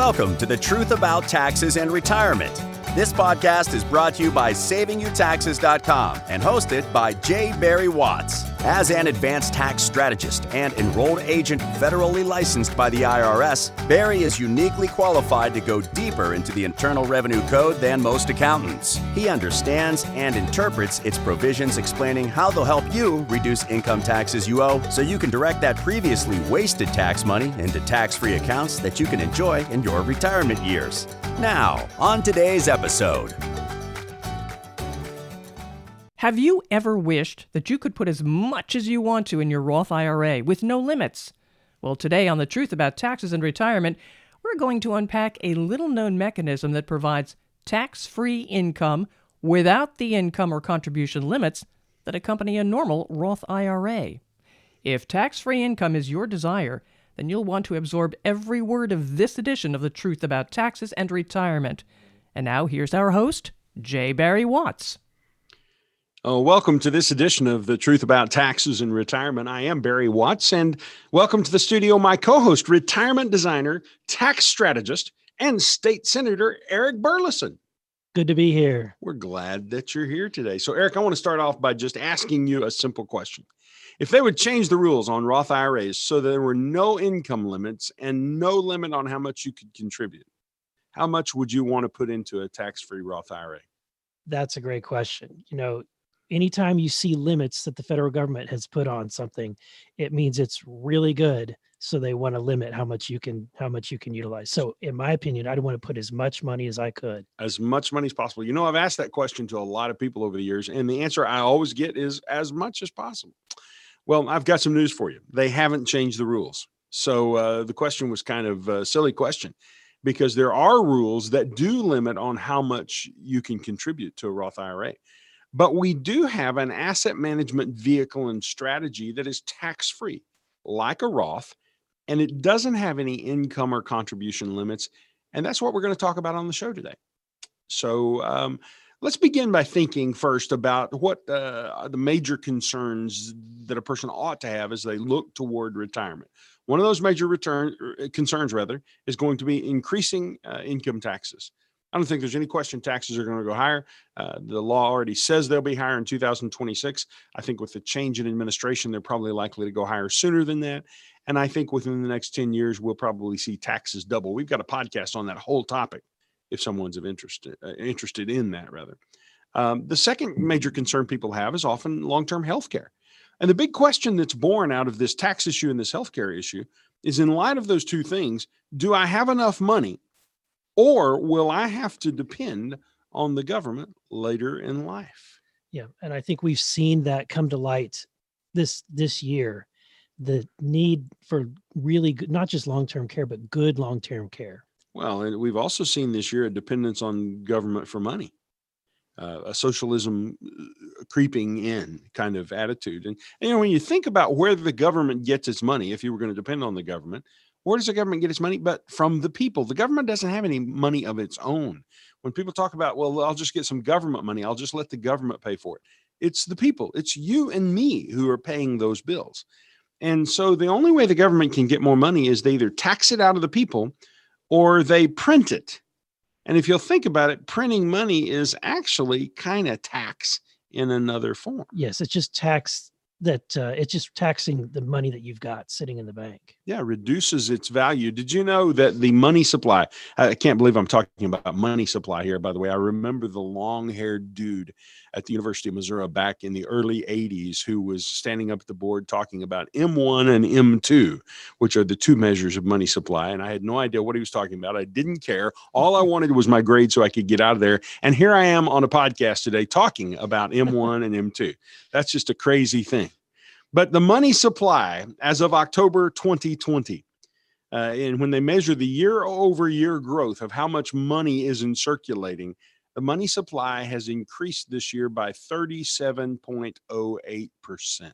Welcome to The Truth About Taxes and Retirement. This podcast is brought to you by SavingYouTaxes.com and hosted by J. Barry Watts. As an advanced tax strategist and enrolled agent federally licensed by the IRS, Barry is uniquely qualified to go deeper into the Internal Revenue Code than most accountants. He understands and interprets its provisions, explaining how they'll help you reduce income taxes you owe so you can direct that previously wasted tax money into tax-free accounts that you can enjoy in your retirement years. Now, on today's episode. Have you ever wished that you could put as much as you want to in your Roth IRA with no limits? Well, today on The Truth About Taxes and Retirement, we're going to unpack a little-known mechanism that provides tax-free income without the income or contribution limits that accompany a normal Roth IRA. If tax-free income is your desire, then you'll want to absorb every word of this edition of The Truth About Taxes and Retirement. And now here's our host, J. Barry Watts. Welcome to this edition of The Truth About Taxes and Retirement. I am Barry Watts, and welcome to the studio, my co-host, retirement designer, tax strategist, and state senator, Eric Burlison. Good to be here. We're glad that you're here today. So, Eric, I want to start off by just asking you a simple question. If they would change the rules on Roth IRAs so there were no income limits and no limit on how much you could contribute, how much would you want to put into a tax-free Roth IRA? That's a great question. Anytime you see limits that the federal government has put on something, it means it's really good. So they want to limit how much you can utilize. So in my opinion, I'd want to put as much money as I could. As much money as possible. I've asked that question to a lot of people over the years, and the answer I always get is as much as possible. Well, I've got some news for you. They haven't changed the rules. So the question was kind of a silly question, because there are rules that do limit on how much you can contribute to a Roth IRA. But we do have an asset management vehicle and strategy that is tax-free, like a Roth, and it doesn't have any income or contribution limits. And that's what we're going to talk about on the show today. So let's begin by thinking first about what the major concerns that a person ought to have as they look toward retirement. One of those major concerns is going to be increasing income taxes. I don't think there's any question taxes are going to go higher. The law already says they'll be higher in 2026. I think with the change in administration, they're probably likely to go higher sooner than that. And I think within the next 10 years, we'll probably see taxes double. We've got a podcast on that whole topic if someone's interested in that, rather. The second major concern people have is often long-term health care. And the big question that's born out of this tax issue and this healthcare issue is, in light of those two things, do I have enough money, or will I have to depend on the government later in life? Yeah, and I think we've seen that come to light this year, the need for really good, not just long-term care, but good long-term care. Well, and we've also seen this year a dependence on government for money. A socialism creeping in kind of attitude. And when you think about where the government gets its money, if you were going to depend on the government, where does the government get its money? But from the people. The government doesn't have any money of its own. When people talk about, well, I'll just get some government money, I'll just let the government pay for it. It's the people. It's you and me who are paying those bills. And so the only way the government can get more money is they either tax it out of the people or they print it. And if you'll think about it, printing money is actually kind of tax in another form. Yes, it's just tax that it's just taxing the money that you've got sitting in the bank. Yeah, reduces its value. Did you know that the money supply, I can't believe I'm talking about money supply here, by the way. I remember the long-haired dude at the University of Missouri back in the early 80s who was standing up at the board talking about M1 and M2, which are the two measures of money supply. And I had no idea what he was talking about. I didn't care. All I wanted was my grade so I could get out of there. And here I am on a podcast today talking about M1 and M2. That's just a crazy thing. But the money supply as of October 2020, and when they measure the year-over-year growth of how much money is in circulating, the money supply has increased this year by 37.08%.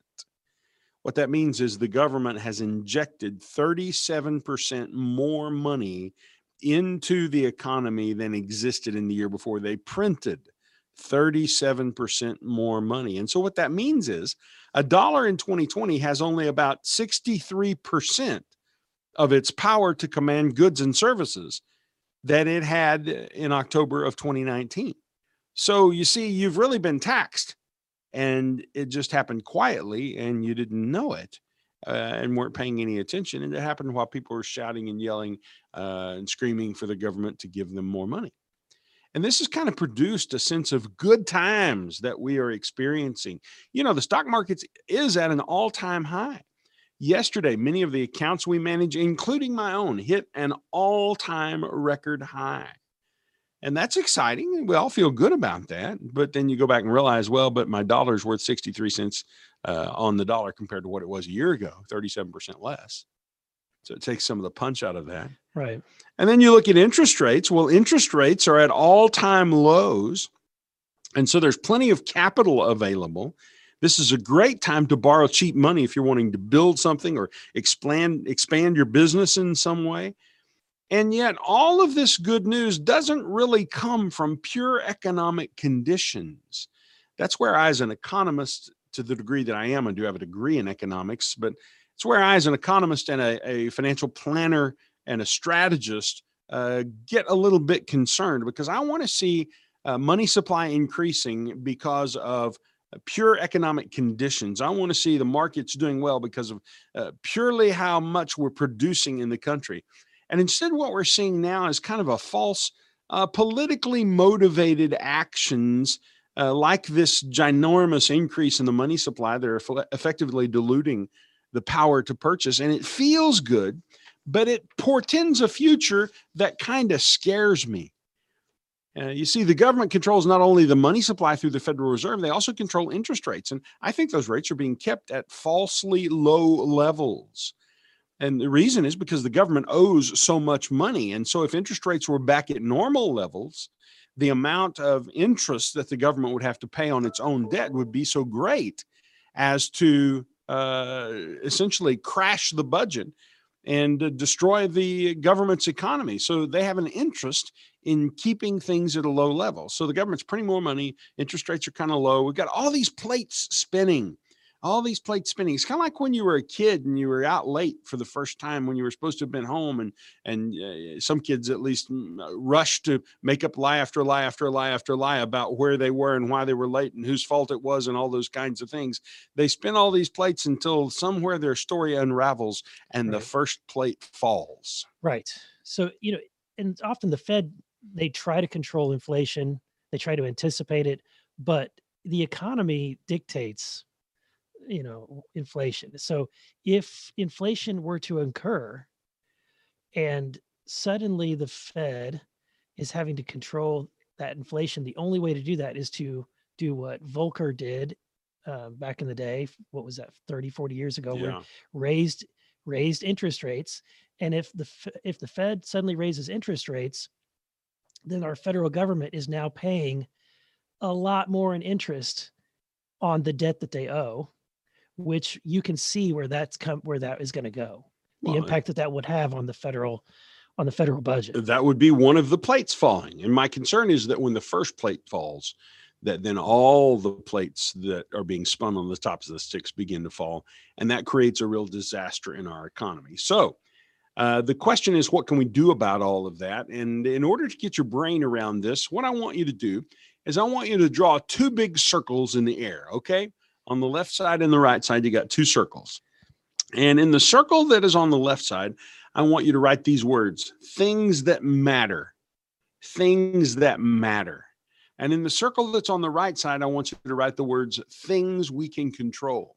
What that means is the government has injected 37% more money into the economy than existed in the year before. They printed 37% more money. And so what that means is $1 in 2020 has only about 63% of its power to command goods and services that it had in October of 2019. So you see, you've really been taxed, and it just happened quietly and you didn't know it, and weren't paying any attention. And it happened while people were shouting and yelling and screaming for the government to give them more money. And this has kind of produced a sense of good times that we are experiencing. The stock market is at an all-time high. Yesterday, many of the accounts we manage, including my own, hit an all-time record high. And that's exciting. We all feel good about that. But then you go back and realize, well, but my dollar's worth 63 cents on the dollar compared to what it was a year ago, 37% less. So it takes some of the punch out of that. Right. And then you look at interest rates. Well, interest rates are at all-time lows. And so there's plenty of capital available. This is a great time to borrow cheap money if you're wanting to build something or expand your business in some way. And yet all of this good news doesn't really come from pure economic conditions. That's where I, as an economist, to the degree that I am, I do have a degree in economics, but it's where I, as an economist and a financial planner and a strategist, get a little bit concerned, because I want to see money supply increasing because of pure economic conditions. I want to see the markets doing well because of purely how much we're producing in the country. And instead, what we're seeing now is kind of a false, politically motivated actions like this ginormous increase in the money supply. They're effectively diluting the power to purchase. And it feels good, but it portends a future that kind of scares me. You see, the government controls not only the money supply through the Federal Reserve, they also control interest rates. And I think those rates are being kept at falsely low levels. And the reason is because the government owes so much money. And so if interest rates were back at normal levels, the amount of interest that the government would have to pay on its own debt would be so great as to essentially crash the budget and destroy the government's economy. So they have an interest in keeping things at a low level. So the government's printing more money, interest rates are kind of low. We've got all these plates spinning. It's kind of like when you were a kid and you were out late for the first time when you were supposed to have been home, and some kids at least rush to make up lie after lie after lie after lie about where they were and why they were late and whose fault it was and all those kinds of things. They spin all these plates until somewhere their story unravels and the first plate falls. Right. So, and often the Fed, they try to control inflation. They try to anticipate it, but the economy dictates inflation. So if inflation were to occur and suddenly the Fed is having to control that inflation, the only way to do that is to do what Volcker did back in the day. What was that, 30, 40 years ago? Yeah. Where raised interest rates. And if the Fed suddenly raises interest rates, then our federal government is now paying a lot more in interest on the debt that they owe, which you can see where that is going to go. The impact that would have on the federal budget. That would be one of the plates falling. And my concern is that when the first plate falls, that then all the plates that are being spun on the tops of the sticks begin to fall. And that creates a real disaster in our economy. So the question is, what can we do about all of that? And in order to get your brain around this, what I want you to do is I want you to draw two big circles in the air, okay? On the left side and the right side, you got two circles. And in the circle that is on the left side, I want you to write these words: things that matter. Things that matter. And in the circle that's on the right side, I want you to write the words: things we can control.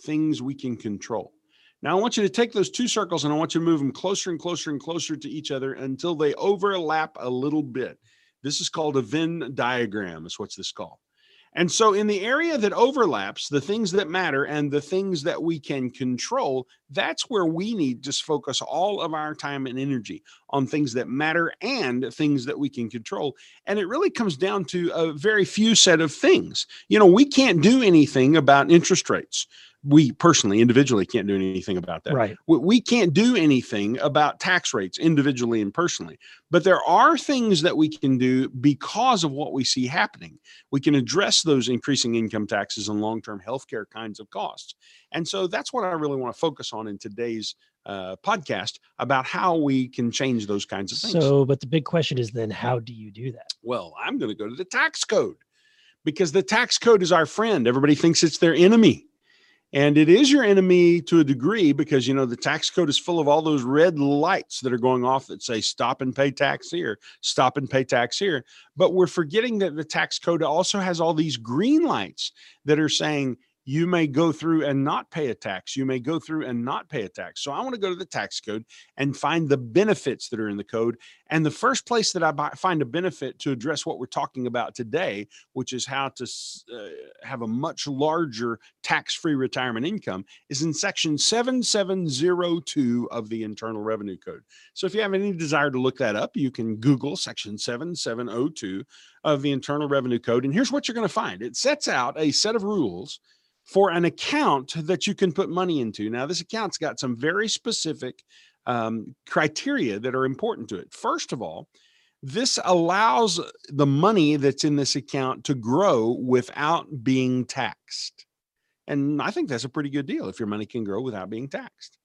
Things we can control. Now, I want you to take those two circles and I want you to move them closer and closer and closer to each other until they overlap a little bit. This is called a Venn diagram, is what's this called. And so in the area that overlaps, the things that matter and the things that we can control, that's where we need to focus all of our time and energy, on things that matter and things that we can control. And it really comes down to a very few set of things. We can't do anything about interest rates. We personally, individually, can't do anything about that. Right. We can't do anything about tax rates individually and personally. But there are things that we can do because of what we see happening. We can address those increasing income taxes and long-term healthcare kinds of costs. And so that's what I really want to focus on in today's podcast about how we can change those kinds of things. So, but the big question is then, how do you do that? Well, I'm going to go to the tax code, because the tax code is our friend. Everybody thinks it's their enemy. And it is your enemy to a degree, because, the tax code is full of all those red lights that are going off that say, stop and pay tax here, stop and pay tax here. But we're forgetting that the tax code also has all these green lights that are saying, you may go through and not pay a tax. You may go through and not pay a tax. So I want to go to the tax code and find the benefits that are in the code. And the first place that I find a benefit to address what we're talking about today, which is how to have a much larger tax-free retirement income, is in section 7702 of the Internal Revenue Code. So if you have any desire to look that up, you can Google section 7702 of the Internal Revenue Code. And here's what you're going to find. It sets out a set of rules for an account that you can put money into. Now, this account's got some very specific criteria that are important to it. First of all, this allows the money that's in this account to grow without being taxed. And I think that's a pretty good deal if your money can grow without being taxed.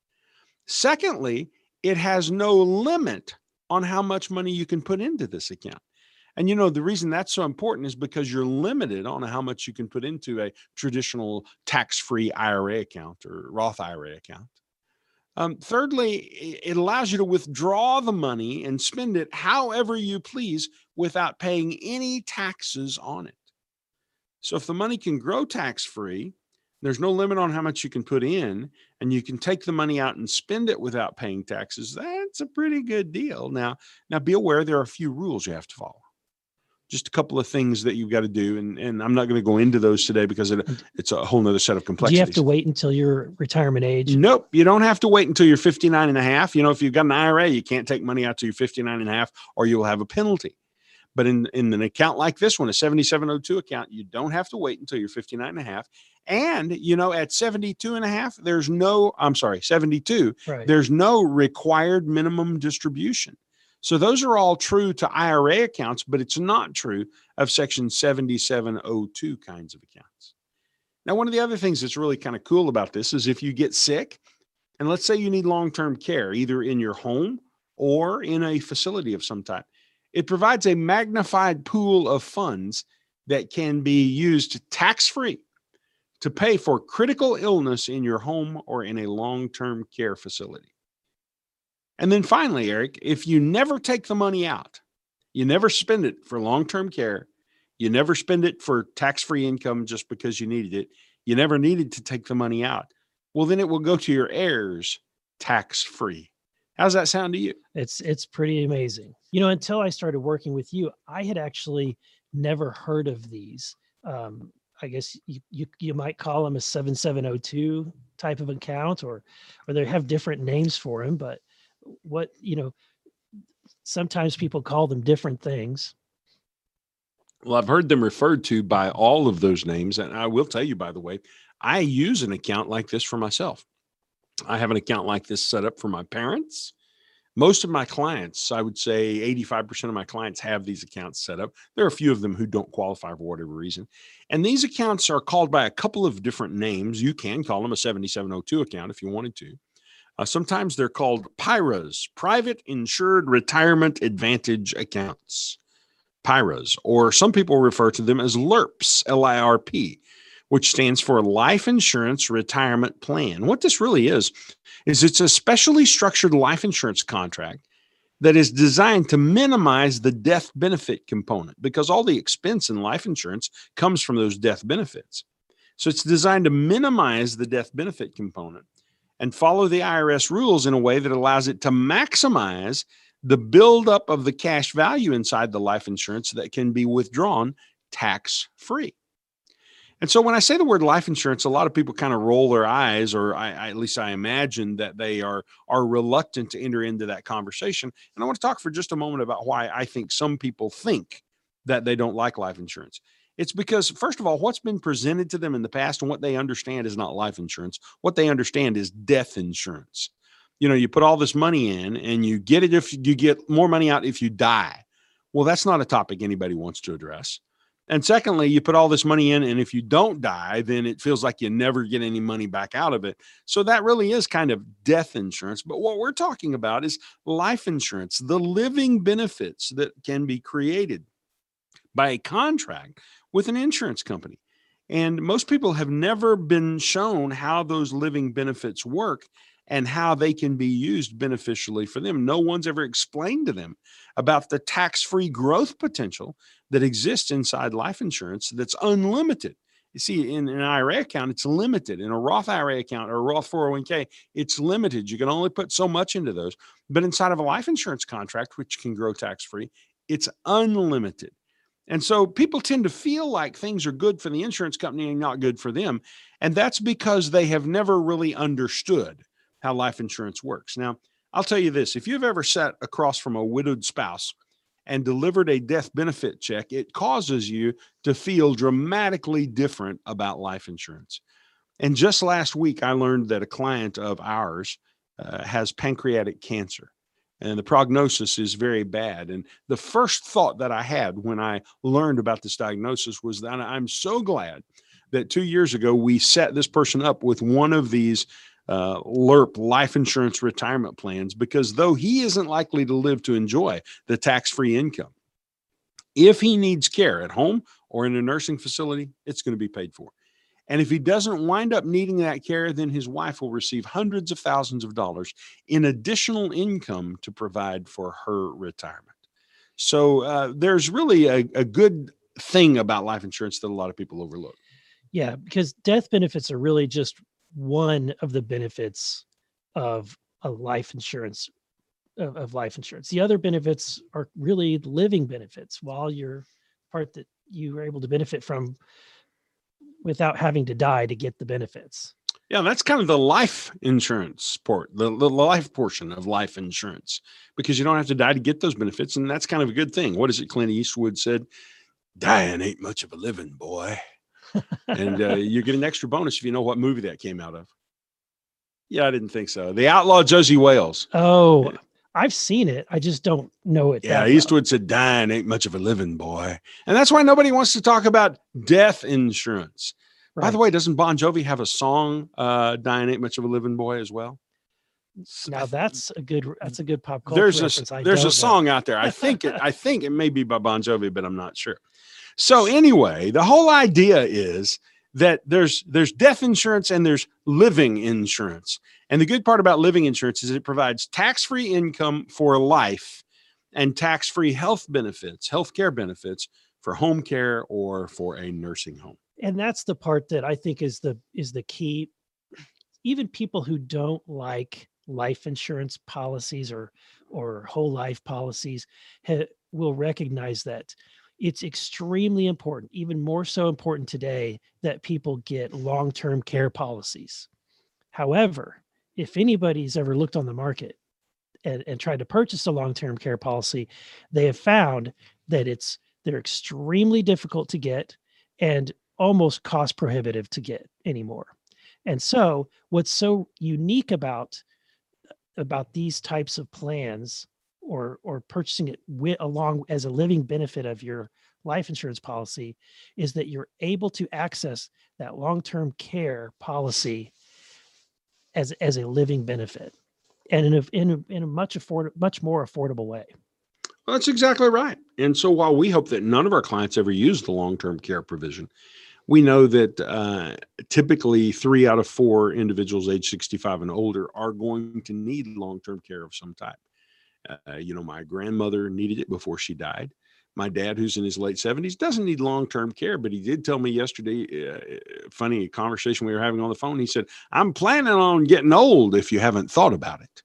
Secondly, it has no limit on how much money you can put into this account. And the reason that's so important is because you're limited on how much you can put into a traditional tax-free IRA account or Roth IRA account. Thirdly, it allows you to withdraw the money and spend it however you please without paying any taxes on it. So if the money can grow tax-free, there's no limit on how much you can put in, and you can take the money out and spend it without paying taxes. That's a pretty good deal. Now be aware there are a few rules you have to follow. Just a couple of things that you've got to do. And I'm not going to go into those today because it's a whole nother set of complexities. Do you have to wait until your retirement age? Nope. You don't have to wait until you're 59 and a half. If you've got an IRA, you can't take money out till you're 59 and a half, or you'll have a penalty. But in an account like this one, a 7702 account, you don't have to wait until you're 59 and a half. And, at 72 and a half, 72, right, there's no required minimum distribution. So those are all true to IRA accounts, but it's not true of section 7702 kinds of accounts. Now, one of the other things that's really kind of cool about this is if you get sick, and let's say you need long-term care, either in your home or in a facility of some type, it provides a magnified pool of funds that can be used tax-free to pay for critical illness in your home or in a long-term care facility. And then finally, Eric, if you never take the money out, you never spend it for long-term care, you never spend it for tax-free income just because you needed it, you never needed to take the money out, well, then it will go to your heirs tax-free. How's that sound to you? It's pretty amazing. Until I started working with you, I had actually never heard of these. I guess you might call them a 7702 type of account, or they have different names for them, but sometimes people call them different things. Well, I've heard them referred to by all of those names. And I will tell you, by the way, I use an account like this for myself. I have an account like this set up for my parents. Most of my clients, I would say 85% of my clients have these accounts set up. There are a few of them who don't qualify for whatever reason. And these accounts are called by a couple of different names. You can call them a 7702 account if you wanted to. Sometimes they're called PIRAs, Private Insured Retirement Advantage Accounts, PIRAs, or some people refer to them as LIRPs, L-I-R-P, which stands for Life Insurance Retirement Plan. What this really is it's a specially structured life insurance contract that is designed to minimize the death benefit component, because all the expense in life insurance comes from those death benefits. So it's designed to minimize the death benefit component and follow the IRS rules in a way that allows it to maximize the buildup of the cash value inside the life insurance that can be withdrawn tax-free. And so when I say the word life insurance, a lot of people kind of roll their eyes, or at least I imagine that they are reluctant to enter into that conversation. And I want to talk for just a moment about why I think some people think that they don't like life insurance. It's because, first of all, what's been presented to them in the past and what they understand is not life insurance. What they understand is death insurance. You put all this money in and you get it if you get more money out if you die. Well, that's not a topic anybody wants to address. And secondly, you put all this money in, and if you don't die, then it feels like you never get any money back out of it. So that really is kind of death insurance. But what we're talking about is life insurance, the living benefits that can be created by a contract with an insurance company. And most people have never been shown how those living benefits work and how they can be used beneficially for them. No one's ever explained to them about the tax-free growth potential that exists inside life insurance that's unlimited. You see, in an IRA account, it's limited. In a Roth IRA account or a Roth 401k, it's limited. You can only put so much into those. But inside of a life insurance contract, which can grow tax-free, it's unlimited. And so people tend to feel like things are good for the insurance company and not good for them. And that's because they have never really understood how life insurance works. Now, I'll tell you this, if you've ever sat across from a widowed spouse and delivered a death benefit check, it causes you to feel dramatically different about life insurance. And just last week, I learned that a client of ours has pancreatic cancer. And the prognosis is very bad. And the first thought that I had when I learned about this diagnosis was that I'm so glad that 2 years ago we set this person up with one of these LIRP, life insurance retirement plans, because though he isn't likely to live to enjoy the tax-free income, if he needs care at home or in a nursing facility, it's going to be paid for. And if he doesn't wind up needing that care, then his wife will receive hundreds of thousands of dollars in additional income to provide for her retirement. So there's really a good thing about life insurance that a lot of people overlook. Yeah, because death benefits are really just one of the benefits of a life insurance, of life insurance. The other benefits are really living benefits, while your part that you are able to benefit from without having to die to get the benefits. Yeah, that's kind of the life insurance part, the life portion of life insurance, because you don't have to die to get those benefits. And that's kind of a good thing. What is it Clint Eastwood said? Dying ain't much of a living, boy. And you get an extra bonus if you know what movie that came out of. Yeah, I didn't think so. The Outlaw Josie Wales. Oh, I've seen it. I just don't know it. Yeah, Eastwood said, dying ain't much of a living, boy. And that's why nobody wants to talk about death insurance. Right. By the way, doesn't Bon Jovi have a song, Dying Ain't Much of a Living Boy, as well? Now that's a good pop culture reference. There's a song out there. I think it may be by Bon Jovi, but I'm not sure. So anyway, the whole idea is that there's death insurance and there's living insurance. And the good part about living insurance is it provides tax-free income for life and tax-free healthcare benefits for home care or for a nursing home. And that's the part that I think is the key. Even people who don't like life insurance policies or whole life policies will recognize that it's extremely important, even more so important today, that people get long-term care policies. However, if anybody's ever looked on the market and tried to purchase a long-term care policy, they have found that they're extremely difficult to get and almost cost prohibitive to get anymore. And so what's so unique about these types of plans or purchasing it along as a living benefit of your life insurance policy is that you're able to access that long-term care policy as a living benefit, and in a much more affordable way. Well, that's exactly right. And so while we hope that none of our clients ever use the long-term care provision, we know that typically 3 out of 4 individuals age 65 and older are going to need long-term care of some type. My grandmother needed it before she died. My dad, who's in his late 70s, doesn't need long-term care, but he did tell me yesterday, funny conversation we were having on the phone. He said, I'm planning on getting old if you haven't thought about it.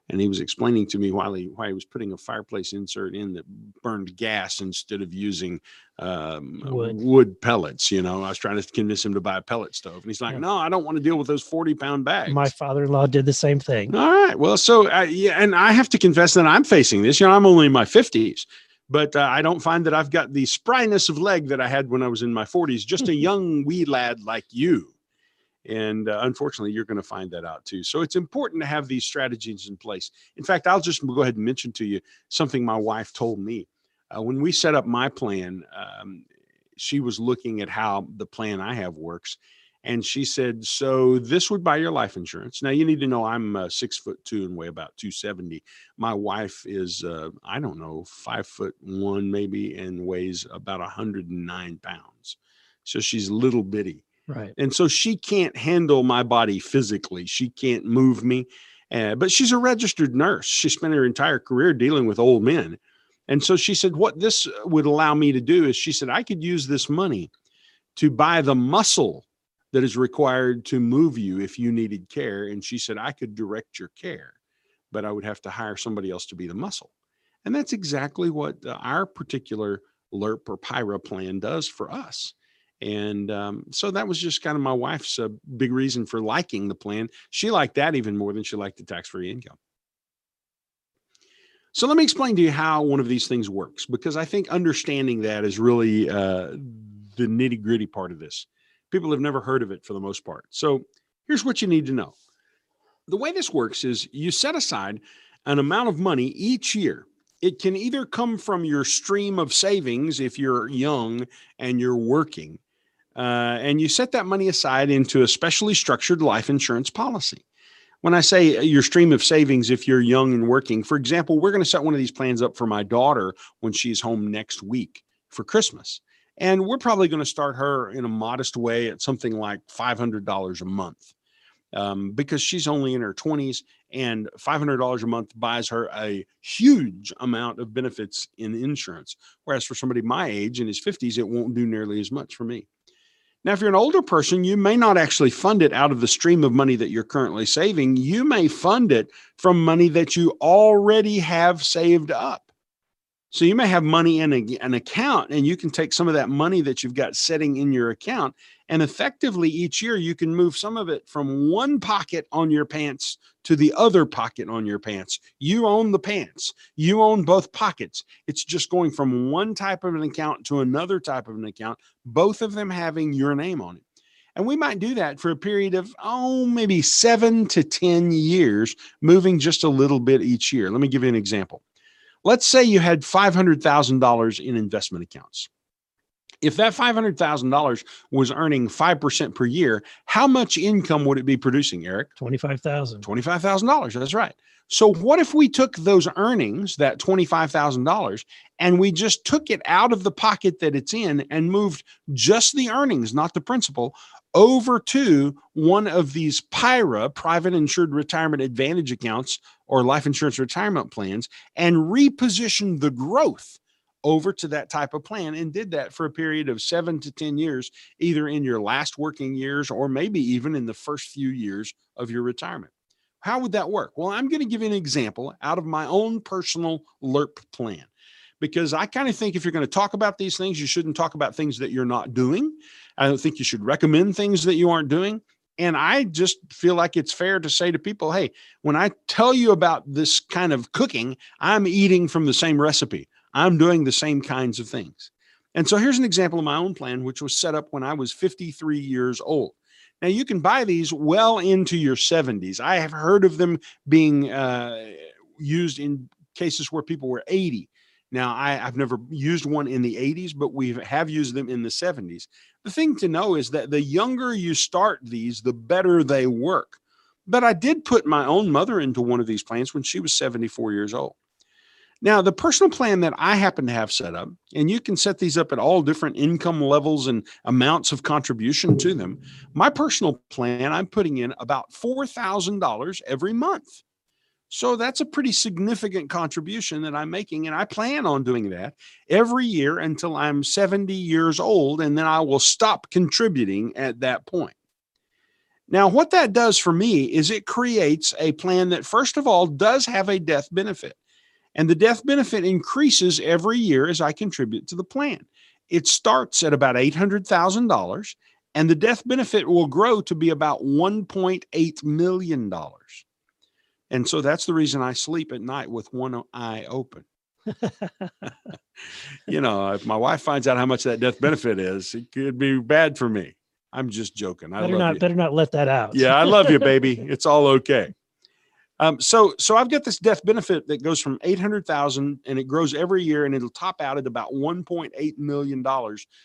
And he was explaining to me why he was putting a fireplace insert in that burned gas instead of using wood pellets. I was trying to convince him to buy a pellet stove. And he's like, no, I don't want to deal with those 40-pound bags. My father-in-law did the same thing. All right. Well, so, and I have to confess that I'm facing this. I'm only in my 50s. But I don't find that I've got the spryness of leg that I had when I was in my 40s, just a young wee lad like you. And unfortunately, you're going to find that out too. So it's important to have these strategies in place. In fact, I'll just go ahead and mention to you something my wife told me. When we set up my plan, she was looking at how the plan I have works. And she said, so this would buy your life insurance. Now, you need to know I'm 6'2" and weigh about 270. My wife is, I don't know, 5'1" maybe, and weighs about 109 pounds. So she's little bitty. Right. And so she can't handle my body physically. She can't move me. But she's a registered nurse. She spent her entire career dealing with old men. And so she said, what this would allow me to do is, she said, I could use this money to buy the muscle that is required to move you if you needed care. And she said, I could direct your care, but I would have to hire somebody else to be the muscle. And that's exactly what our particular LERP or PIRA plan does for us. And so that was just kind of my wife's big reason for liking the plan. She liked that even more than she liked the tax-free income. So let me explain to you how one of these things works, because I think understanding that is really the nitty-gritty part of this. People have never heard of it for the most part. So here's what you need to know. The way this works is you set aside an amount of money each year. It can either come from your stream of savings if you're young and you're working, and you set that money aside into a specially structured life insurance policy. When I say your stream of savings, if you're young and working, for example, we're going to set one of these plans up for my daughter when she's home next week for Christmas. And we're probably going to start her in a modest way at something like $500 a month, because she's only in her 20s, and $500 a month buys her a huge amount of benefits in insurance. Whereas for somebody my age in his 50s, it won't do nearly as much for me. Now, if you're an older person, you may not actually fund it out of the stream of money that you're currently saving. You may fund it from money that you already have saved up. So you may have money in an account, and you can take some of that money that you've got setting in your account, and effectively each year you can move some of it from one pocket on your pants to the other pocket on your pants. You own the pants. You own both pockets. It's just going from one type of an account to another type of an account, both of them having your name on it. And we might do that for a period of, maybe 7 to 10 years, moving just a little bit each year. Let me give you an example. Let's say you had $500,000 in investment accounts. If that $500,000 was earning 5% per year, how much income would it be producing, Eric? $25,000. $25,000. That's right. So what if we took those earnings, that $25,000, and we just took it out of the pocket that it's in and moved just the earnings, not the principal, over to one of these PIRA, private insured retirement advantage accounts, or life insurance retirement plans, and repositioned the growth over to that type of plan, and did that for a period of 7 to 10 years, either in your last working years or maybe even in the first few years of your retirement. How would that work? Well, I'm going to give you an example out of my own personal LERP plan, because I kind of think if you're going to talk about these things, you shouldn't talk about things that you're not doing. I don't think you should recommend things that you aren't doing. And I just feel like it's fair to say to people, hey, when I tell you about this kind of cooking, I'm eating from the same recipe. I'm doing the same kinds of things. And so here's an example of my own plan, which was set up when I was 53 years old. Now, you can buy these well into your 70s. I have heard of them being used in cases where people were 80. Now, I've never used one in the 80s, but we have used them in the 70s. The thing to know is that the younger you start these, the better they work. But I did put my own mother into one of these plans when she was 74 years old. Now, the personal plan that I happen to have set up, and you can set these up at all different income levels and amounts of contribution to them. My personal plan, I'm putting in about $4,000 every month. So that's a pretty significant contribution that I'm making, and I plan on doing that every year until I'm 70 years old, and then I will stop contributing at that point. Now, what that does for me is it creates a plan that, first of all, does have a death benefit. And the death benefit increases every year as I contribute to the plan. It starts at about $800,000, and the death benefit will grow to be about $1.8 million. And so that's the reason I sleep at night with one eye open. If my wife finds out how much that death benefit is, it could be bad for me. I'm just joking. Better not let that out. Yeah, I love you, baby. It's all okay. So I've got this death benefit that goes from 800,000 and it grows every year, and it'll top out at about $1.8 million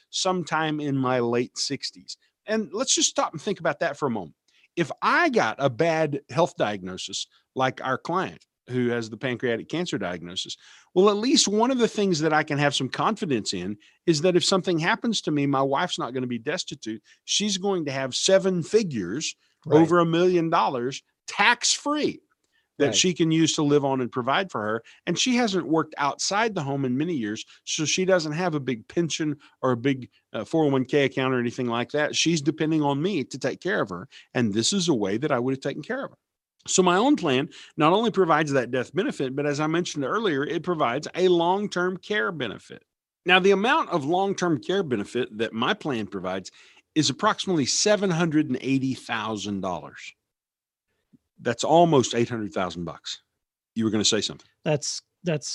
sometime in my late 60s. And let's just stop and think about that for a moment. If I got a bad health diagnosis, like our client who has the pancreatic cancer diagnosis, well, at least one of the things that I can have some confidence in is that if something happens to me, my wife's not going to be destitute. She's going to have 7 figures, over $1 million, tax-free, that she can use to live on and provide for her. And she hasn't worked outside the home in many years, so she doesn't have a big pension or a big 401k account or anything like that. She's depending on me to take care of her. And this is a way that I would have taken care of her. So my own plan not only provides that death benefit, but as I mentioned earlier, it provides a long-term care benefit. Now, the amount of long-term care benefit that my plan provides is approximately $780,000. That's almost $800,000. You were going to say something. That's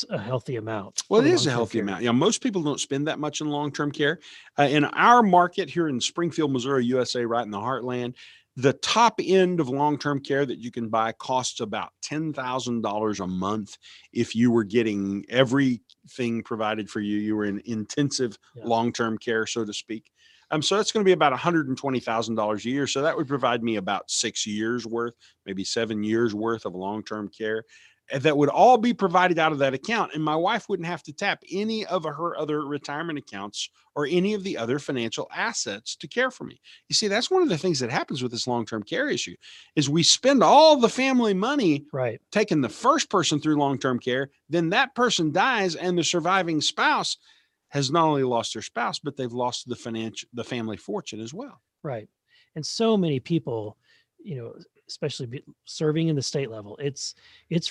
a healthy amount. Well, it is a healthy amount. Yeah, most people don't spend that much in long-term care. In our market here in Springfield, Missouri, USA, right in the heartland, the top end of long-term care that you can buy costs about $10,000 a month. If you were getting everything provided for you, you were in intensive long-term care, so to speak. So that's going to be about $120,000 a year. So that would provide me about 6 years worth, maybe 7 years worth of long-term care. And that would all be provided out of that account. And my wife wouldn't have to tap any of her other retirement accounts or any of the other financial assets to care for me. You see, that's one of the things that happens with this long-term care issue is we spend all the family money taking the first person through long-term care. Then that person dies and the surviving spouse has not only lost their spouse, but they've lost the family fortune as well. Right. And so many people, especially serving in the state level, it's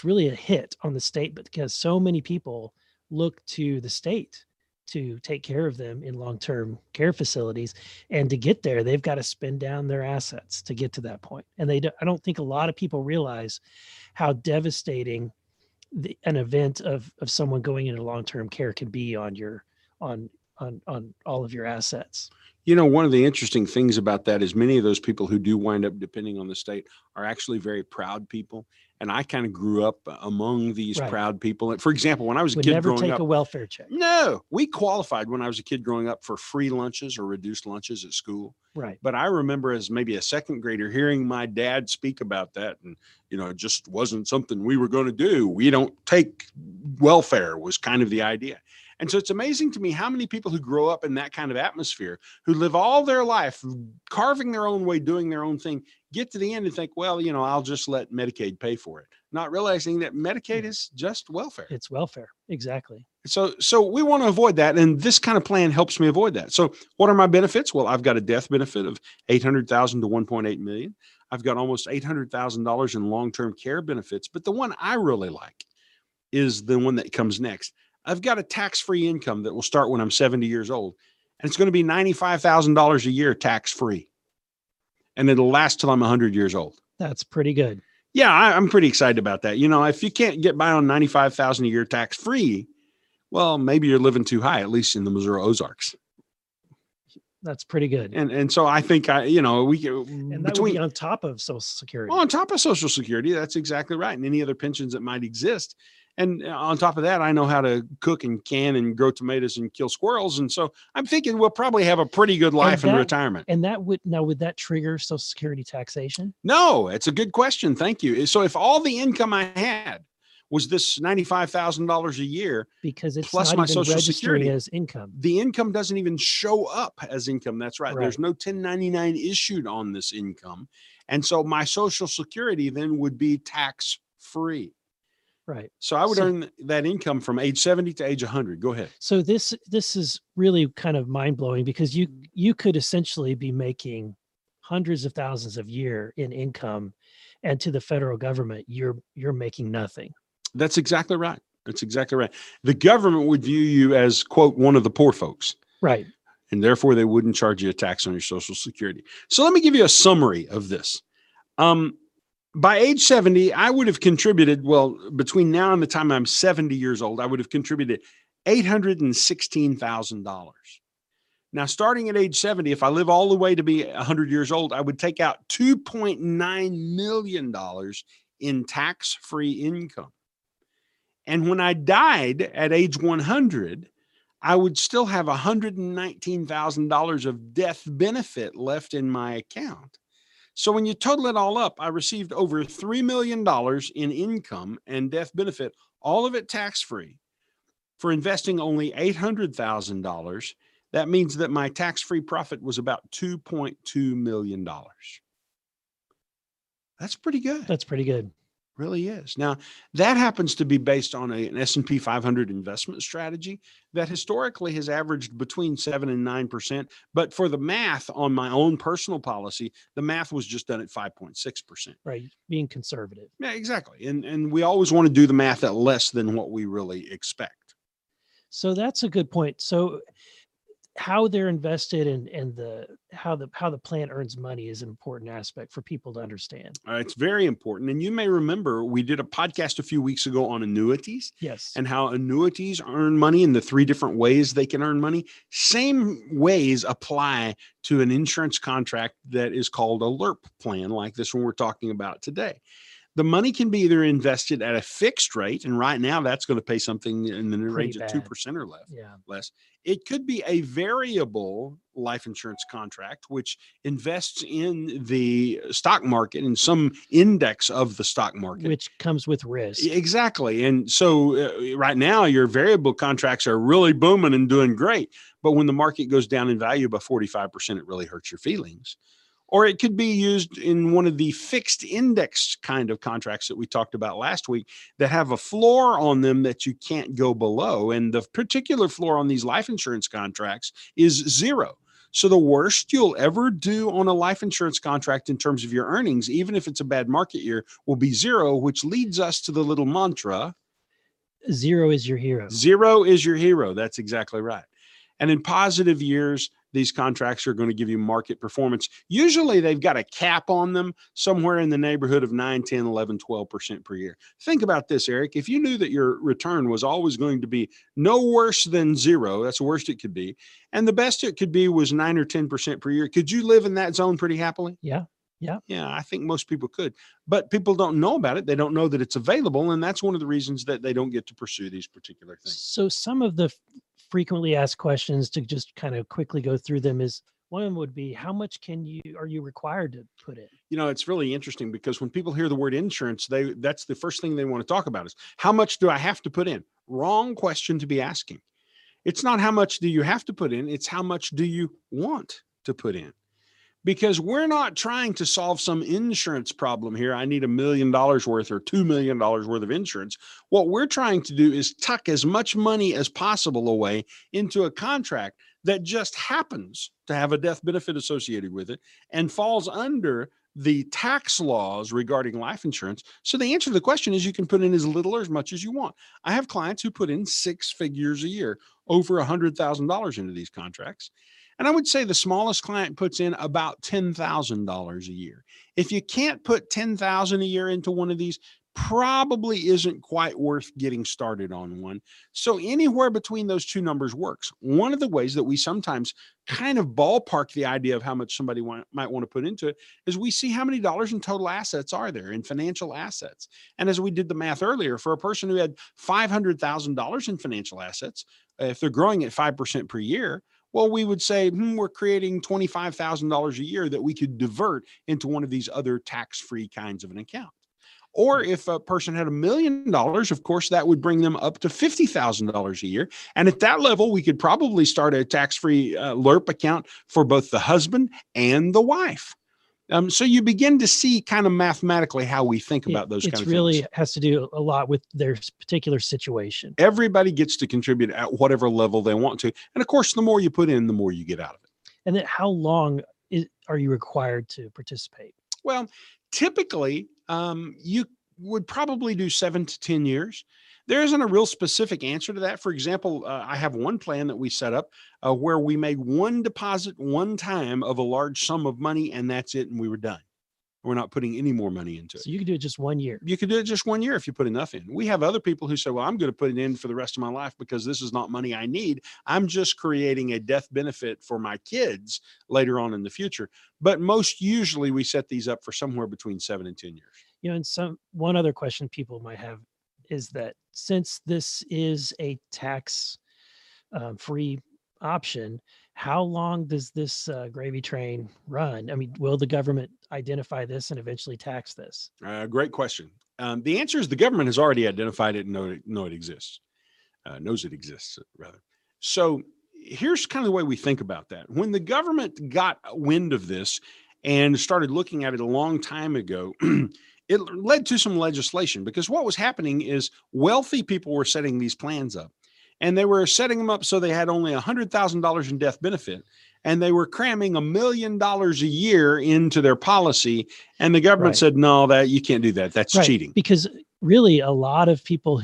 really a hit on the state, but because so many people look to the state to take care of them in long-term care facilities. And to get there, they've got to spend down their assets to get to that point. And I don't think a lot of people realize how devastating an event of someone going into long-term care can be on all of your assets. One of the interesting things about that is many of those people who do wind up depending on the state are actually very proud people. And I kind of grew up among these proud people. For example, when I was a kid growing up, never take a welfare check. No, we qualified when I was a kid growing up for free lunches or reduced lunches at school. Right. But I remember as maybe a second grader hearing my dad speak about that. And, it just wasn't something we were going to do. We don't take welfare was kind of the idea. And so it's amazing to me how many people who grow up in that kind of atmosphere, who live all their life carving their own way, doing their own thing, get to the end and think, well, I'll just let Medicaid pay for it, not realizing that Medicaid is just welfare. It's welfare. Exactly. So we want to avoid that. And this kind of plan helps me avoid that. So what are my benefits? Well, I've got a death benefit of $800,000 to $1.8 million. I've got almost $800,000 in long-term care benefits. But the one I really like is the one that comes next. I've got a tax-free income that will start when I'm 70 years old, and it's going to be $95,000 a year tax-free, and it'll last till I'm 100 years old. That's pretty good. Yeah, I'm pretty excited about that. If you can't get by on $95,000 a year tax-free, well, maybe you're living too high, at least in the Missouri Ozarks. That's pretty good. And so I think we can, and that would be on top of Social Security. Well, on top of Social Security, that's exactly right, and any other pensions that might exist. And on top of that, I know how to cook and can and grow tomatoes and kill squirrels. And so I'm thinking we'll probably have a pretty good life in retirement. And would that trigger Social Security taxation? No, it's a good question. Thank you. So if all the income I had was this $95,000 a year, because it's plus not my even Social registering Security as income. The income doesn't even show up as income. That's right. There's no 1099 issued on this income. And so my Social Security then would be tax free. Right. So I would earn that income from age 70 to age 100. Go ahead. So this is really kind of mind blowing, because you could essentially be making hundreds of thousands a year in income, and to the federal government, you're making nothing. That's exactly right. That's exactly right. The government would view you as, quote, one of the poor folks. Right. And therefore they wouldn't charge you a tax on your Social Security. So let me give you a summary of this. By age 70, I would have contributed, between now and the time I'm 70 years old, I would have contributed $816,000. Now, starting at age 70, if I live all the way to be 100 years old, I would take out $2.9 million in tax-free income. And when I died at age 100, I would still have $119,000 of death benefit left in my account. So when you total it all up, I received over $3 million in income and death benefit, all of it tax-free, for investing only $800,000. That means that my tax-free profit was about $2.2 million. That's pretty good. That's pretty good. Really is. Now, that happens to be based on an S&P 500 investment strategy that historically has averaged between 7 and 9%. But for the math on my own personal policy, the math was just done at 5.6%. Right. Being conservative. Yeah, exactly. And we always want to do the math at less than what we really expect. So that's a good point. So how they're invested and how the plan earns money is an important aspect for people to understand. It's very important. And you may remember we did a podcast a few weeks ago on annuities. Yes. And how annuities earn money and the 3 different ways they can earn money. Same ways apply to an insurance contract that is called a LIRP plan, like this one we're talking about today. The money can be either invested at a fixed rate, and right now that's going to pay something in the range of 2% or less. It could be a variable life insurance contract, which invests in the stock market and some index of the stock market, which comes with risk. Exactly. And so right now your variable contracts are really booming and doing great. But when the market goes down in value by 45%, it really hurts your feelings. Or it could be used in one of the fixed index kind of contracts that we talked about last week that have a floor on them that you can't go below. And the particular floor on these life insurance contracts is 0. So the worst you'll ever do on a life insurance contract in terms of your earnings, even if it's a bad market year, will be 0, which leads us to the little mantra. 0 is your hero. 0 is your hero. That's exactly right. And in positive years, these contracts are going to give you market performance. Usually they've got a cap on them somewhere in the neighborhood of 9, 10, 11, 12% per year. Think about this, Eric. If you knew that your return was always going to be no worse than 0, that's the worst it could be, and the best it could be was 9 or 10% per year, could you live in that zone pretty happily? Yeah. Yeah, I think most people could, but people don't know about it. They don't know that it's available. And that's one of the reasons that they don't get to pursue these particular things. So some of the frequently asked questions, to just kind of quickly go through them, is one of them would be, how much are you required to put in? You know, it's really interesting because when people hear the word insurance, that's the first thing they want to talk about is, how much do I have to put in? Wrong question to be asking. It's not how much do you have to put in, it's how much do you want to put in? Because we're not trying to solve some insurance problem here. I need $1 million worth or $2 million worth of insurance. What we're trying to do is tuck as much money as possible away into a contract that just happens to have a death benefit associated with it and falls under the tax laws regarding life insurance. So the answer to the question is you can put in as little or as much as you want. I have clients who put in 6 figures a year, over $100,000 into these contracts. And I would say the smallest client puts in about $10,000 a year. If you can't put $10,000 a year into one of these, probably isn't quite worth getting started on one. So anywhere between those two numbers works. One of the ways that we sometimes kind of ballpark the idea of how much somebody might want to put into it is we see how many dollars in total assets are there in financial assets. And as we did the math earlier, for a person who had $500,000 in financial assets, if they're growing at 5% per year, well, we would say, we're creating $25,000 a year that we could divert into one of these other tax-free kinds of an account. Or if a person had $1 million, of course, that would bring them up to $50,000 a year. And at that level, we could probably start a tax-free LIRP account for both the husband and the wife. So you begin to see kind of mathematically how we think about those kind of things. It really has to do a lot with their particular situation. Everybody gets to contribute at whatever level they want to. And of course, the more you put in, the more you get out of it. And then how long are you required to participate? Well, typically, you would probably do 7 to 10 years. There isn't a real specific answer to that. For example, I have one plan that we set up where we made one deposit one time of a large sum of money, and that's it, and we were done. We're not putting any more money into it. So you can do it just 1 year. You could do it just 1 year if you put enough in. We have other people who say, well, I'm going to put it in for the rest of my life because this is not money I need. I'm just creating a death benefit for my kids later on in the future. But most usually we set these up for somewhere between 7 and 10 years. And one other question people might have is that since this is a tax free option, how long does this gravy train run? I mean, will the government identify this and eventually tax this? Great question. The answer is the government has already identified it and knows it exists, rather. So here's kind of the way we think about that. When the government got wind of this and started looking at it a long time ago, it led to some legislation, because what was happening is wealthy people were setting these plans up, and they were setting them up so they had only $100,000 in death benefit, and they were cramming $1 million a year into their policy. And the government said, no, that you can't do that. That's cheating. Because really a lot of people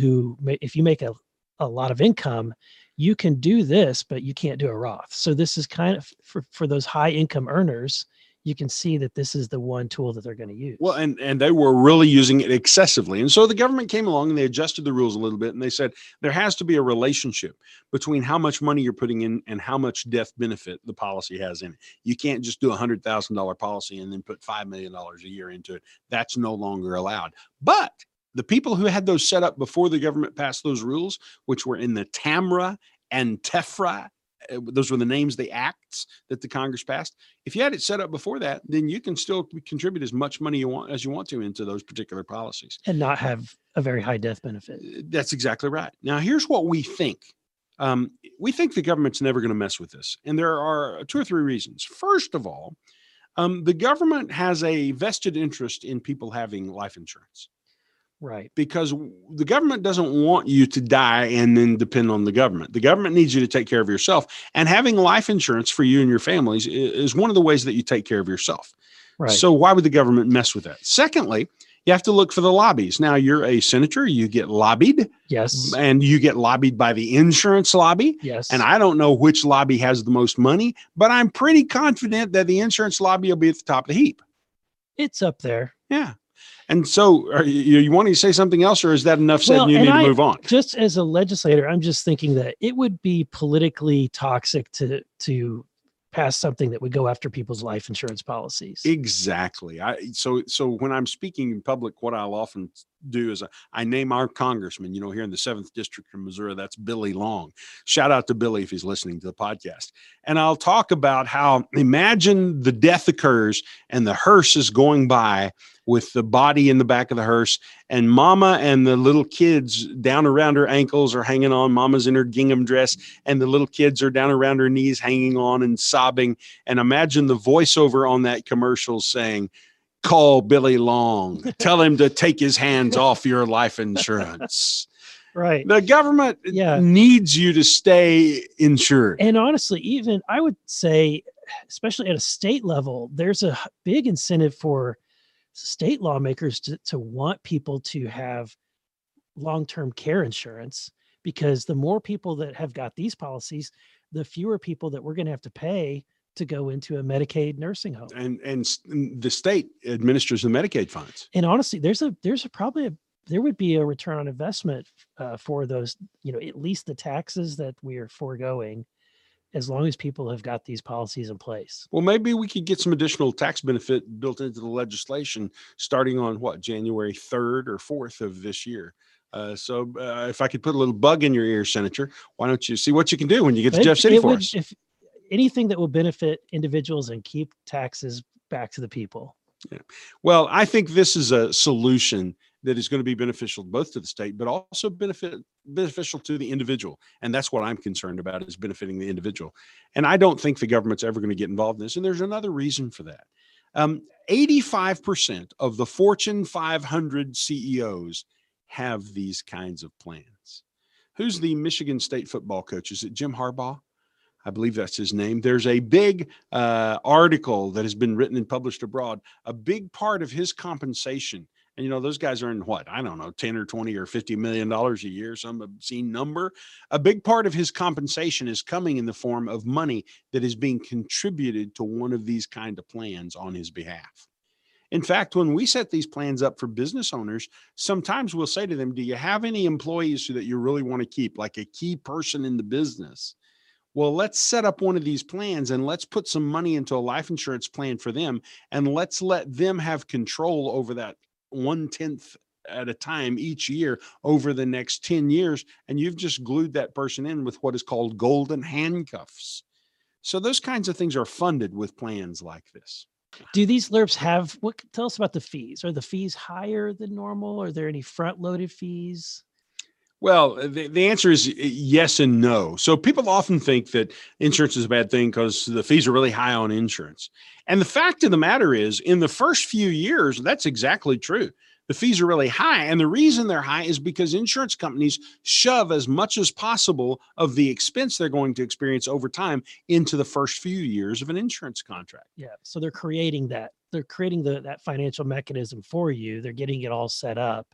if you make a lot of income, you can do this, but you can't do a Roth. So this is kind of for those high income earners. You can see that this is the one tool that they're going to use. Well, and they were really using it excessively. And so the government came along and they adjusted the rules a little bit. And they said there has to be a relationship between how much money you're putting in and how much death benefit the policy has in it. You can't just do $100,000 policy and then put $5 million a year into it. That's no longer allowed. But the people who had those set up before the government passed those rules, which were in the TAMRA and TEFRA, those were the names, the acts that the Congress passed. If you had it set up before that, then you can still contribute as much money as you want to into those particular policies. And not have a very high death benefit. That's exactly right. Now, here's what we think. We think the government's never going to mess with this. And there are 2 or 3 reasons. First of all, the government has a vested interest in people having life insurance. Right. Because the government doesn't want you to die and then depend on the government. The government needs you to take care of yourself. And having life insurance for you and your families is one of the ways that you take care of yourself. Right. So why would the government mess with that? Secondly, you have to look for the lobbies. Now, you're a senator, you get lobbied. Yes. And you get lobbied by the insurance lobby. Yes. And I don't know which lobby has the most money, but I'm pretty confident that the insurance lobby will be at the top of the heap. It's up there. Yeah. And so you want to say something else, or is that enough said and you need to move on? Just as a legislator, I'm just thinking that it would be politically toxic to pass something that would go after people's life insurance policies. Exactly. So when I'm speaking in public, what I'll often do is I name our congressman, here in the 7th District of Missouri, that's Billy Long. Shout out to Billy if he's listening to the podcast. And I'll talk about how, imagine the death occurs and the hearse is going by with the body in the back of the hearse, and mama and the little kids down around her ankles are hanging on. Mama's in her gingham dress, and the little kids are down around her knees hanging on and sobbing. And imagine the voiceover on that commercial saying, "Call Billy Long, tell him to take his hands off your life insurance." Right. The government needs you to stay insured. And honestly, even I would say, especially at a state level, there's a big incentive for state lawmakers to want people to have long-term care insurance, because the more people that have got these policies, the fewer people that we're going to have to pay to go into a Medicaid nursing home. And the state administers the Medicaid funds. And honestly, there would be a return on investment for those, at least the taxes that we are foregoing, as long as people have got these policies in place. Well, maybe we could get some additional tax benefit built into the legislation starting on January 3rd or 4th of this year. So if I could put a little bug in your ear, Senator, why don't you see what you can do when you get to Jeff City for us? If anything that will benefit individuals and keep taxes back to the people. Yeah. Well, I think this is a solution that is going to be beneficial both to the state, but also beneficial to the individual. And that's what I'm concerned about, is benefiting the individual. And I don't think the government's ever going to get involved in this. And there's another reason for that. 85% of the Fortune 500 CEOs have these kinds of plans. Who's the Michigan State football coach? Is it Jim Harbaugh? I believe that's his name. There's a big article that has been written and published abroad. A big part of his compensation, and those guys earn I don't know, 10 or 20 or $50 million a year, some obscene number. A big part of his compensation is coming in the form of money that is being contributed to one of these kind of plans on his behalf. In fact, when we set these plans up for business owners, sometimes we'll say to them, do you have any employees that you really want to keep, like a key person in the business? Well, let's set up one of these plans and let's put some money into a life insurance plan for them, and let's let them have control over that 1/10 at a time each year over the next 10 years. And you've just glued that person in with what is called golden handcuffs. So those kinds of things are funded with plans like this. Do these LIRPs have, tell us about the fees. Are the fees higher than normal? Are there any front loaded fees? Well, the answer is yes and no. So people often think that insurance is a bad thing because the fees are really high on insurance. And the fact of the matter is, in the first few years, that's exactly true. The fees are really high. And the reason they're high is because insurance companies shove as much as possible of the expense they're going to experience over time into the first few years of an insurance contract. Yeah. So they're creating that. They're creating that financial mechanism for you. They're getting it all set up.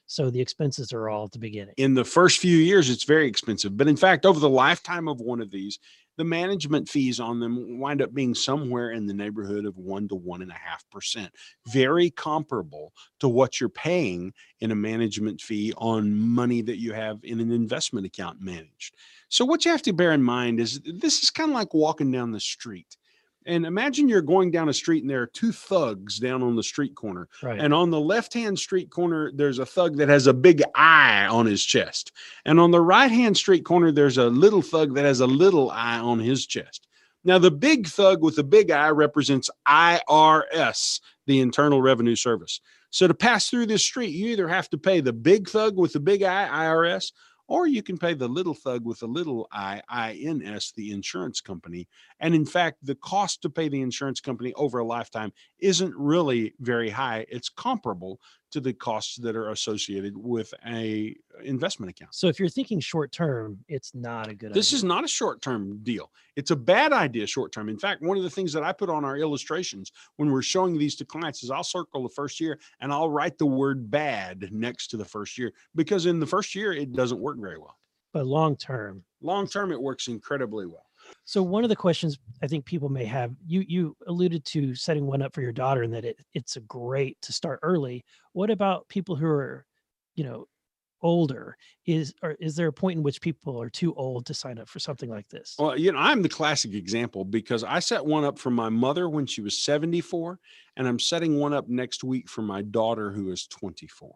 So the expenses are all at the beginning. In the first few years, it's very expensive. But in fact, over the lifetime of one of these, the management fees on them wind up being somewhere in the neighborhood of 1 to 1.5%, very comparable to what you're paying in a management fee on money that you have in an investment account managed. So what you have to bear in mind is this is kind of like walking down the street. And imagine you're going down a street and there are two thugs down on the street corner. Right. And on the left-hand street corner, there's a thug that has a big eye on his chest. And on the right-hand street corner, there's a little thug that has a little eye on his chest. Now, the big thug with the big eye represents IRS, the Internal Revenue Service. So to pass through this street, you either have to pay the big thug with the big eye, IRS, or you can pay the little thug with the little I, INS, the insurance company. And in fact, the cost to pay the insurance company over a lifetime isn't really very high. It's comparable to the costs that are associated with a investment account. So if you're thinking short term, it's not a good idea. This is not a short-term deal. It's a bad idea short-term. In fact, one of the things that I put on our illustrations when we're showing these to clients is I'll circle the first year and I'll write the word bad next to the first year, because in the first year, it doesn't work very well. But long term, it works incredibly well. So one of the questions I think people may have, you alluded to setting one up for your daughter and that it's a great to start early. What about people who are, older? Is there a point in which people are too old to sign up for something like this? Well, I'm the classic example because I set one up for my mother when she was 74, and I'm setting one up next week for my daughter who is 24.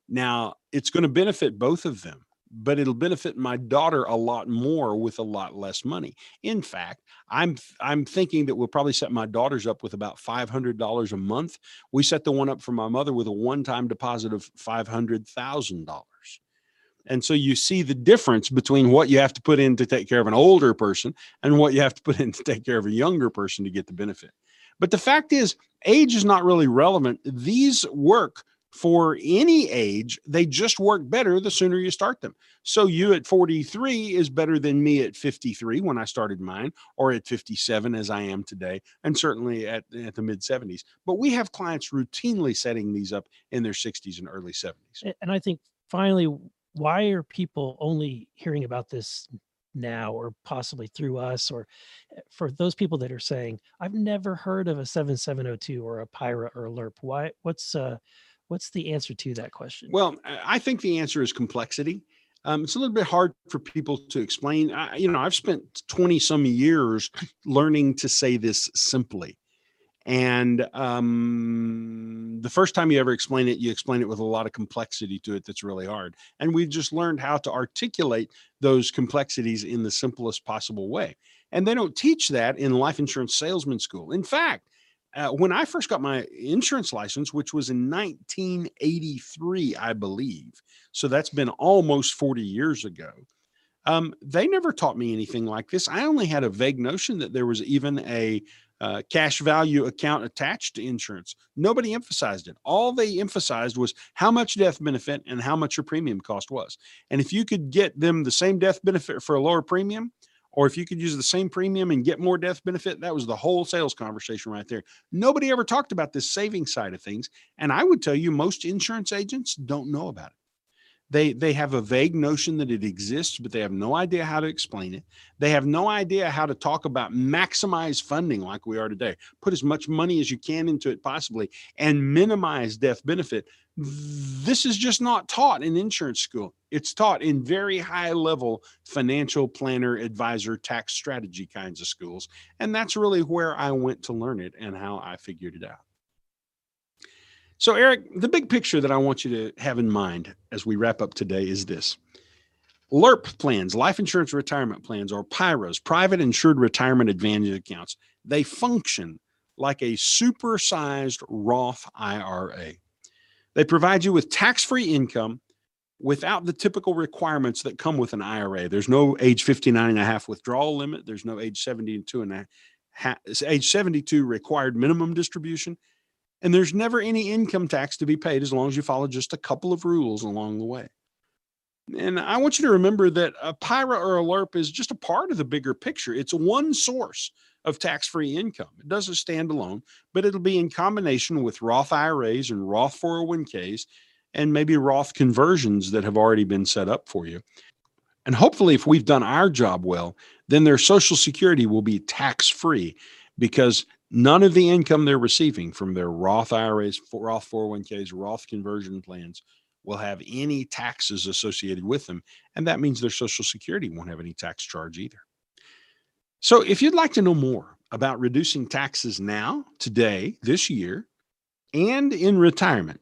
Now, it's going to benefit both of them, but it'll benefit my daughter a lot more with a lot less money. In fact, I'm thinking that we'll probably set my daughters up with about $500 a month. We set the one up for my mother with a one-time deposit of $500,000. And so you see the difference between what you have to put in to take care of an older person and what you have to put in to take care of a younger person to get the benefit. But the fact is, age is not really relevant. These work for any age. They just work better the sooner you start them. So you at 43 is better than me at 53 when I started mine, or at 57 as I am today, and certainly at the mid 70s. But we have clients routinely setting these up in their 60s and early 70s. And I think finally, why are people only hearing about this now, or possibly through us, or for those people that are saying, I've never heard of a 7702 or a PIRA or a LIRP? Why? What's the answer to that question? Well, I think the answer is complexity. It's a little bit hard for people to explain. I've spent 20 some years learning to say this simply. And the first time you ever explain it, you explain it with a lot of complexity to it that's really hard. And we've just learned how to articulate those complexities in the simplest possible way. And they don't teach that in life insurance salesman school. In fact, when I first got my insurance license, which was in 1983, I believe, so that's been almost 40 years ago, they never taught me anything like this. I only had a vague notion that there was even a cash value account attached to insurance. Nobody emphasized it. All they emphasized was how much death benefit and how much your premium cost was. And if you could get them the same death benefit for a lower premium, or if you could use the same premium and get more death benefit, that was the whole sales conversation right there. Nobody ever talked about this saving side of things. And I would tell you, most insurance agents don't know about it. They have a vague notion that it exists, but they have no idea how to explain it. They have no idea how to talk about maximize funding like we are today. Put as much money as you can into it possibly and minimize death benefit. This is just not taught in insurance school. It's taught in very high level financial planner, advisor, tax strategy kinds of schools. And that's really where I went to learn it and how I figured it out. So, Eric, the big picture that I want you to have in mind as we wrap up today is this. LIRP plans, life insurance retirement plans, or PIRAs, private insured retirement advantage accounts, they function like a supersized Roth IRA. They provide you with tax-free income without the typical requirements that come with an IRA. There's no age 59 and a half withdrawal limit. There's no age 72 and a half, age 72 required minimum distribution. And there's never any income tax to be paid as long as you follow just a couple of rules along the way. And I want you to remember that a PIRA or a LIRP is just a part of the bigger picture. It's one source of tax-free income. It doesn't stand alone, but it'll be in combination with Roth IRAs and Roth 401ks and maybe Roth conversions that have already been set up for you. And hopefully, if we've done our job well, then their Social Security will be tax-free because none of the income they're receiving from their Roth IRAs, Roth 401ks, Roth conversion plans will have any taxes associated with them. And that means their Social Security won't have any tax charge either. So if you'd like to know more about reducing taxes now, today, this year, and in retirement,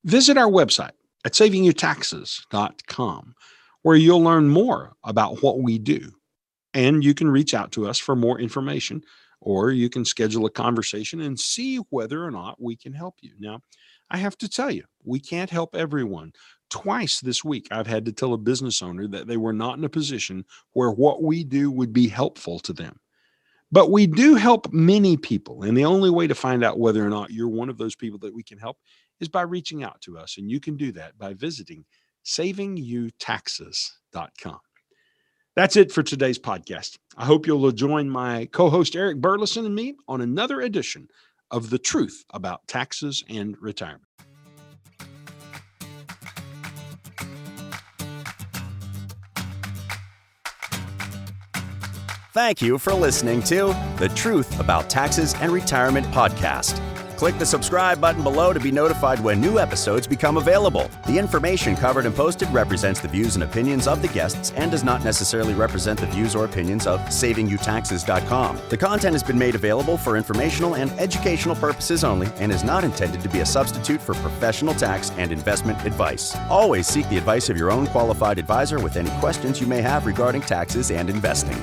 visit our website at savingyoutaxes.com, where you'll learn more about what we do. And you can reach out to us for more information, or you can schedule a conversation and see whether or not we can help you. Now, I have to tell you, we can't help everyone. Twice this week, I've had to tell a business owner that they were not in a position where what we do would be helpful to them. But we do help many people. And the only way to find out whether or not you're one of those people that we can help is by reaching out to us. And you can do that by visiting savingyoutaxes.com. That's it for today's podcast. I hope you'll join my co-host Eric Burlison and me on another edition of The Truth About Taxes and Retirement. Thank you for listening to The Truth About Taxes and Retirement podcast. Click the subscribe button below to be notified when new episodes become available. The information covered and posted represents the views and opinions of the guests and does not necessarily represent the views or opinions of savingyoutaxes.com. The content has been made available for informational and educational purposes only and is not intended to be a substitute for professional tax and investment advice. Always seek the advice of your own qualified advisor with any questions you may have regarding taxes and investing.